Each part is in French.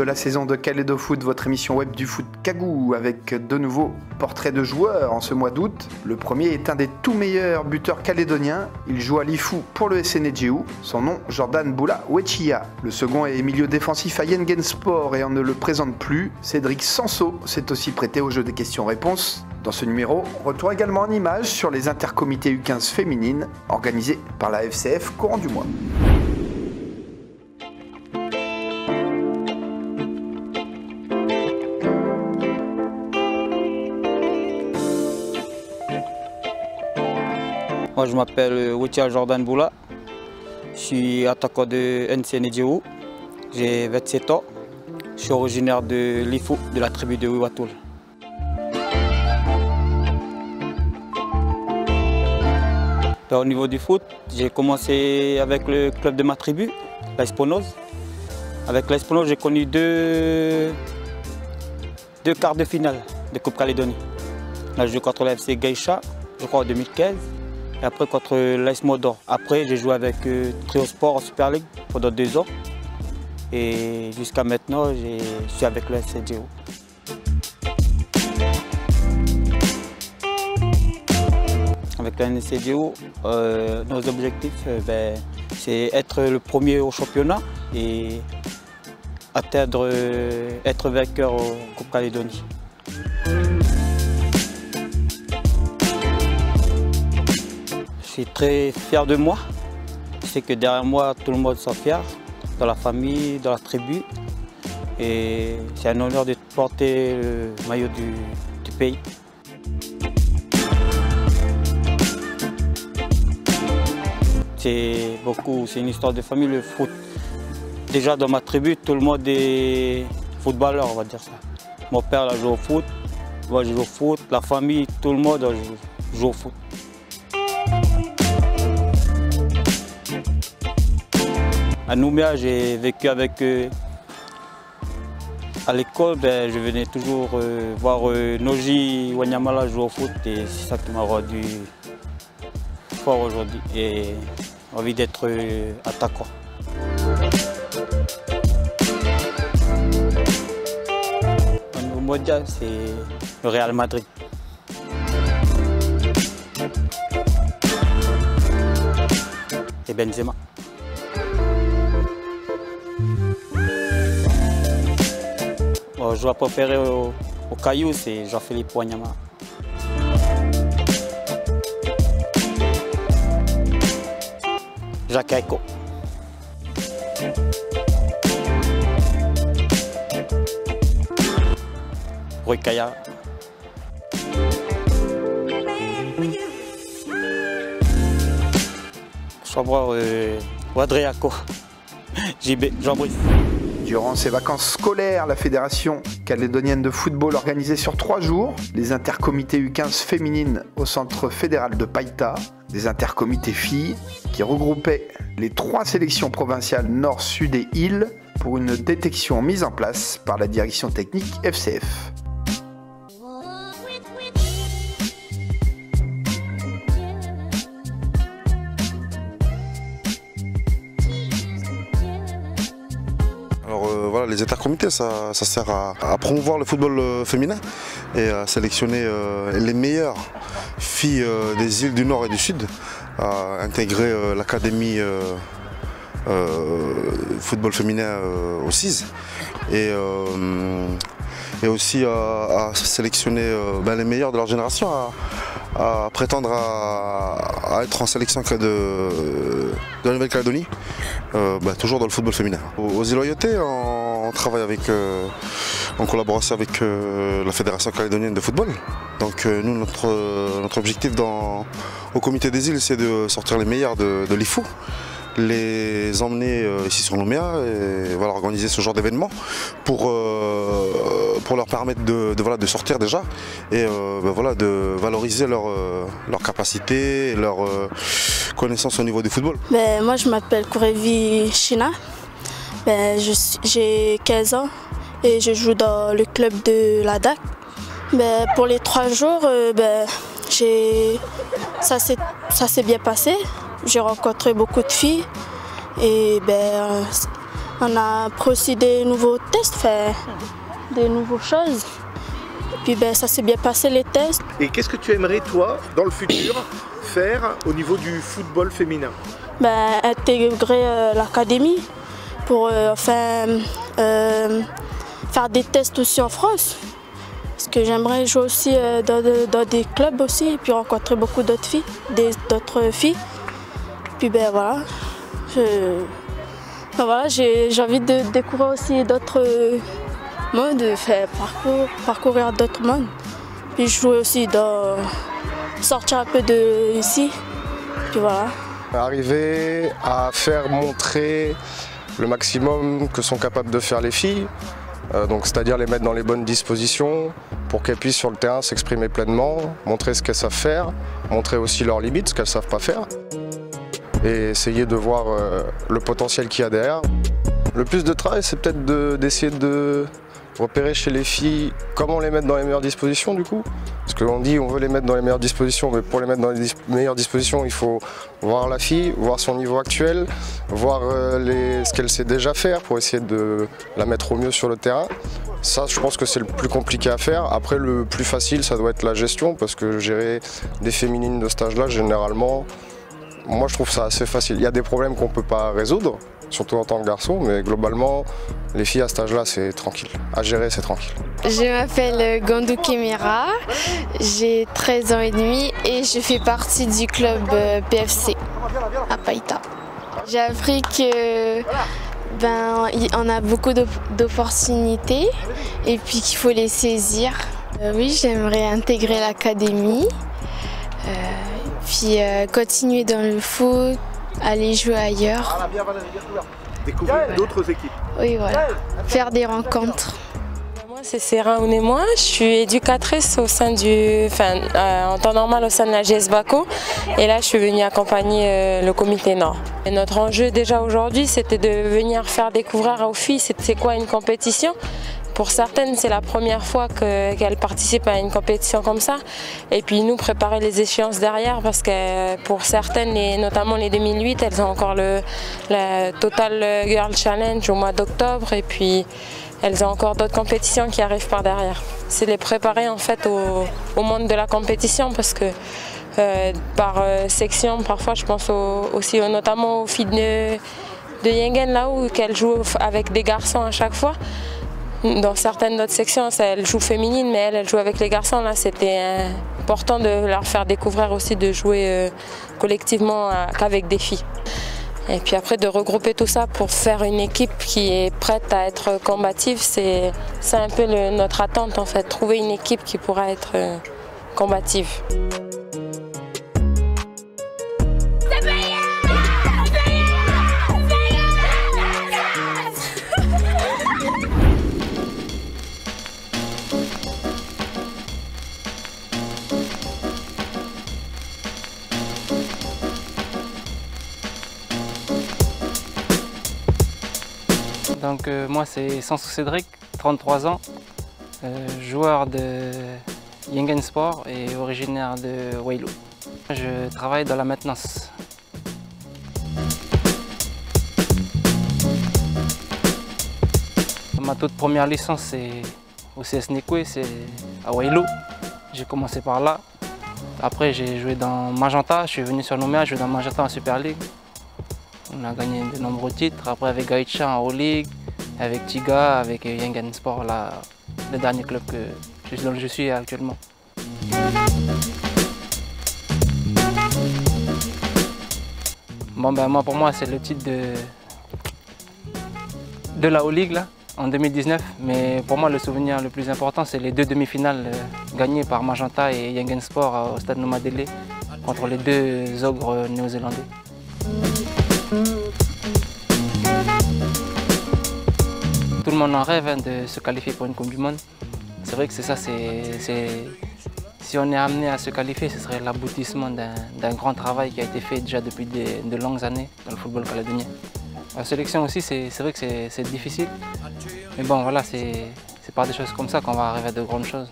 de la saison de Kalédo Foot, votre émission web du foot Kagou, avec de nouveaux portraits de joueurs en ce mois d'août. Le premier est un des tout meilleurs buteurs calédoniens. Il joue à Lifou pour le SNEJU. Son nom, Jordan Boula Wechia. Le second est milieu défensif à Yengensport et on ne le présente plus. Cédric Sanso s'est aussi prêté au jeu des questions-réponses. Dans ce numéro, retour également en images sur les intercomités U15 féminines organisés par la FCF courant du mois. Moi je m'appelle Wechia Jordan Boula, je suis attaquant de NCNJU, j'ai 27 ans, je suis originaire de Lifou, de la tribu de Wiwatoul. Au niveau du foot, j'ai commencé avec le club de ma tribu, l'Esponoz. Avec l'Esponoz, j'ai connu deux quarts de finale de Coupe Calédonie. Là, j'ai joué contre la FC Geisha, je crois en 2015, et après contre l'AS Modor. Après, j'ai joué avec Trio Sport en Super League pendant 2 ans. Et jusqu'à maintenant, je suis avec le SNEJU. Avec la NCDU, nos objectifs, c'est être le premier au championnat et être vainqueur au Coupe Calédonie. Je suis très fier de moi. Je sais que derrière moi, tout le monde s'en fier, dans la famille, dans la tribu. Et c'est un honneur de porter le maillot du pays. C'est une histoire de famille, le foot. Déjà dans ma tribu, tout le monde est footballeur, on va dire ça. Mon père a joué au foot, moi je joue au foot, la famille, tout le monde joue au foot. À Nouméa, j'ai vécu avec eux. À l'école, je venais toujours voir Noji Wanyamala jouer au foot et c'est ça qui m'a rendu fort aujourd'hui et envie d'être attaquant. Au niveau mondial, c'est le Real Madrid. Et Benzema. Mon joueur préféré au Caillou, c'est Jean-Philippe Wanyama. Jacques Aiko. Rui Kaya. Chambre Wadriako. JB, Jean-Brice. Durant ces vacances scolaires, la Fédération calédonienne de football organisait sur 3 jours les intercomités U15 féminines au centre fédéral de Païta, des intercomités filles qui regroupaient les 3 sélections provinciales Nord, Sud et Île pour une détection mise en place par la direction technique FCF. Voilà, les intercomités, ça sert à promouvoir le football féminin et à sélectionner les meilleures filles des îles du Nord et du Sud, à intégrer l'académie football féminin au CIS et aussi à sélectionner les meilleurs de leur génération, à prétendre à être en sélection de la Nouvelle-Calédonie, toujours dans le football féminin. Aux îles Loyauté, on travaille en collaboration avec la Fédération calédonienne de football. Donc nous, notre objectif au comité des îles, c'est de sortir les meilleurs de l'IFU, les emmener ici sur Nouméa et organiser ce genre d'événement pour leur permettre de sortir déjà et de valoriser leur capacité et leur connaissance au niveau du football. Moi je m'appelle Kourevi China, j'ai 15 ans et je joue dans le club de la DAC. Pour les 3 jours, ça s'est bien passé. J'ai rencontré beaucoup de filles et On a appris aussi des nouveaux tests, fait des nouvelles choses. Et puis ça s'est bien passé les tests. Et qu'est-ce que tu aimerais, toi, dans le futur, faire au niveau du football féminin? Intégrer l'académie pour faire des tests aussi en France. Parce que j'aimerais jouer aussi dans des clubs aussi, et puis rencontrer beaucoup d'autres filles, Puis voilà, j'ai envie de découvrir aussi d'autres mondes, parcourir d'autres mondes. Puis jouer aussi sortir un peu de ici. Puis voilà. Arriver à faire montrer le maximum que sont capables de faire les filles, donc c'est-à-dire les mettre dans les bonnes dispositions pour qu'elles puissent sur le terrain s'exprimer pleinement, montrer ce qu'elles savent faire, montrer aussi leurs limites, ce qu'elles ne savent pas faire, et essayer de voir le potentiel qu'il y a derrière. Le plus de travail, c'est peut-être d'essayer de repérer chez les filles comment les mettre dans les meilleures dispositions du coup. Parce qu'on dit on veut les mettre dans les meilleures dispositions, mais pour les mettre dans les meilleures dispositions, il faut voir la fille, voir son niveau actuel, voir ce qu'elle sait déjà faire pour essayer de la mettre au mieux sur le terrain. Ça, je pense que c'est le plus compliqué à faire. Après, le plus facile, ça doit être la gestion, parce que gérer des féminines de cet âge-là, généralement, moi je trouve ça assez facile. Il y a des problèmes qu'on ne peut pas résoudre, surtout en tant que garçon, mais globalement, les filles à cet âge-là, c'est tranquille. À gérer, c'est tranquille. Je m'appelle Gandou Kemira, j'ai 13 ans et demi et je fais partie du club PFC à Païta. J'ai appris que on a beaucoup d'opportunités et puis qu'il faut les saisir. Oui, j'aimerais intégrer l'académie, puis continuer dans le foot, aller jouer ailleurs. Découvrir d'autres équipes. Oui, voilà. Faire des rencontres. Moi, c'est Sérin Ounémois. Je suis éducatrice au sein en temps normal au sein de la GS Baco. Et là, je suis venue accompagner le comité Nord. Et notre enjeu déjà aujourd'hui, c'était de venir faire découvrir aux filles c'est quoi une compétition. Pour certaines, c'est la première fois qu'elles participent à une compétition comme ça. Et puis nous, préparer les échéances derrière, parce que pour certaines, et notamment les 2008, elles ont encore le Total Girl Challenge au mois d'octobre. Et puis elles ont encore d'autres compétitions qui arrivent par derrière. C'est les préparer en fait au monde de la compétition, parce que par section, parfois je pense aussi notamment aux filles de Yengen, là où qu'elles jouent avec des garçons à chaque fois. Dans certaines autres sections, elles jouent féminines, mais elles jouent avec les garçons. Là, c'était important de leur faire découvrir aussi de jouer collectivement qu'avec des filles. Et puis après, de regrouper tout ça pour faire une équipe qui est prête à être combative, c'est un peu notre attente en fait, trouver une équipe qui pourra être combative. Donc moi c'est Sansou Cédric, 33 ans, joueur de Yengen Sport et originaire de Wailou. Je travaille dans la maintenance. Ma toute première licence c'est au CS Nekwe, c'est à Wailou. J'ai commencé par là. Après j'ai joué dans Magenta, je suis venu sur Nouméa, je joué dans Magenta en Super League. On a gagné de nombreux titres, après avec Gaïcha en Haut-League, avec Tiga, avec Yengen Sport, là, le dernier club dont je suis actuellement. Bon, moi, pour moi, c'est le titre de la Haut-League là, en 2019, mais pour moi, le souvenir le plus important, c'est les deux demi-finales gagnées par Magenta et Yengen Sport au stade Nomadélé contre les deux ogres néo-zélandais. Tout le monde en rêve de se qualifier pour une Coupe du Monde. C'est vrai que c'est ça, si on est amené à se qualifier, ce serait l'aboutissement d'un grand travail qui a été fait déjà depuis de longues années dans le football calédonien. La sélection aussi, c'est vrai que c'est difficile, mais bon voilà, c'est par des choses comme ça qu'on va arriver à de grandes choses.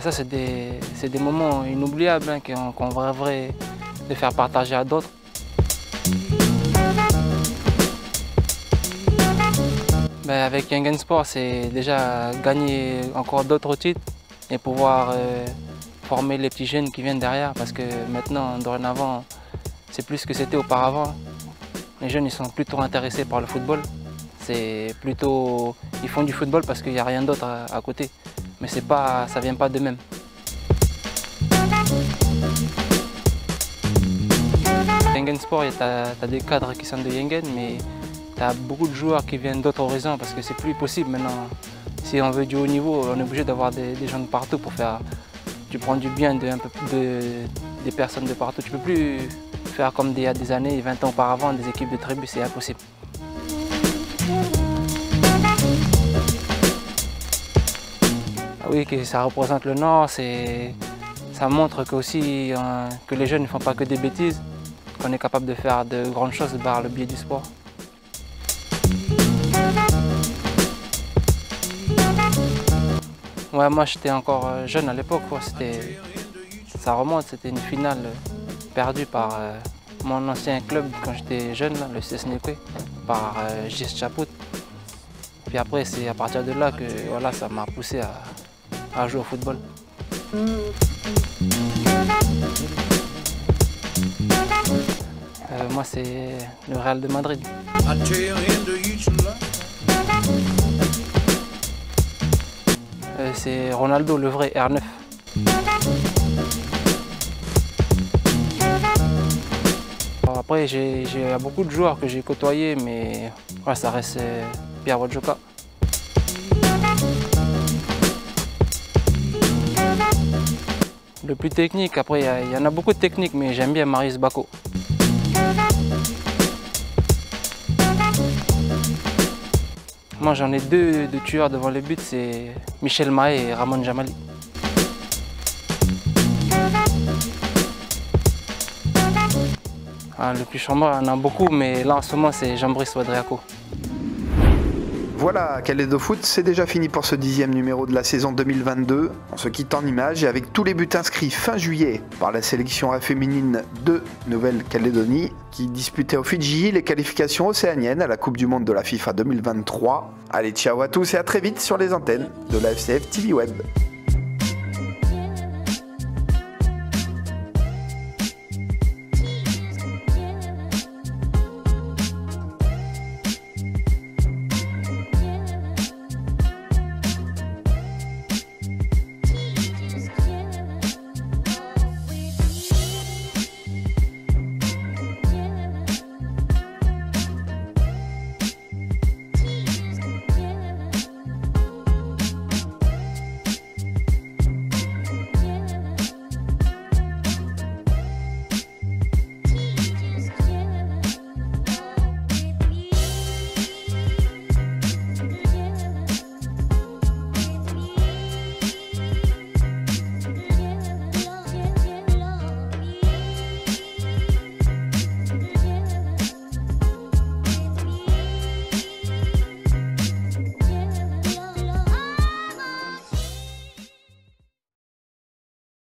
Ça, c'est des moments inoubliables hein, qu'on rêverait de faire partager à d'autres. Avec Yengen Sport, c'est déjà gagner encore d'autres titres et pouvoir former les petits jeunes qui viennent derrière, parce que maintenant, dorénavant, c'est plus ce que c'était auparavant. Les jeunes ils sont plutôt intéressés par le football. C'est plutôt, ils font du football parce qu'il n'y a rien d'autre à côté, mais ça ne vient pas d'eux-mêmes. Yengen Sport, tu as des cadres qui sont de Yengen, mais tu as beaucoup de joueurs qui viennent d'autres horizons parce que c'est plus possible maintenant. Si on veut du haut niveau, on est obligé d'avoir des gens de partout pour faire. Tu prends du bien des personnes de partout. Tu ne peux plus faire comme il y a des années, 20 ans auparavant, des équipes de tribu, c'est impossible. Oui, que ça représente le Nord, ça montre que les jeunes ne font pas que des bêtises, qu'on est capable de faire de grandes choses par le biais du sport. Ouais, moi j'étais encore jeune à l'époque, ça remonte, c'était une finale perdue par mon ancien club quand j'étais jeune, le CS Nekwe, par JS Chaput. Puis après c'est à partir de là que voilà, ça m'a poussé à jouer au football. Moi c'est le Real de Madrid. C'est Ronaldo, le vrai R9. Après, j'ai beaucoup de joueurs que j'ai côtoyés, mais ouais, ça reste Pierre Wadjoka. Le plus technique, après, il y en a beaucoup de techniques, mais j'aime bien Marius Bako. Moi j'en ai deux tueurs devant les buts, c'est Michel Mahé et Ramon Jamali. Le plus chambard, il y en a beaucoup, mais là en ce moment c'est Jean-Brice Wadriaco. Voilà, Kalédo Foot, c'est déjà fini pour ce 10e numéro de la saison 2022. On se quitte en images et avec tous les buts inscrits fin juillet par la sélection féminine de Nouvelle-Calédonie qui disputait au Fidji les qualifications océaniennes à la Coupe du Monde de la FIFA 2023. Allez, ciao à tous et à très vite sur les antennes de la FCF TV Web.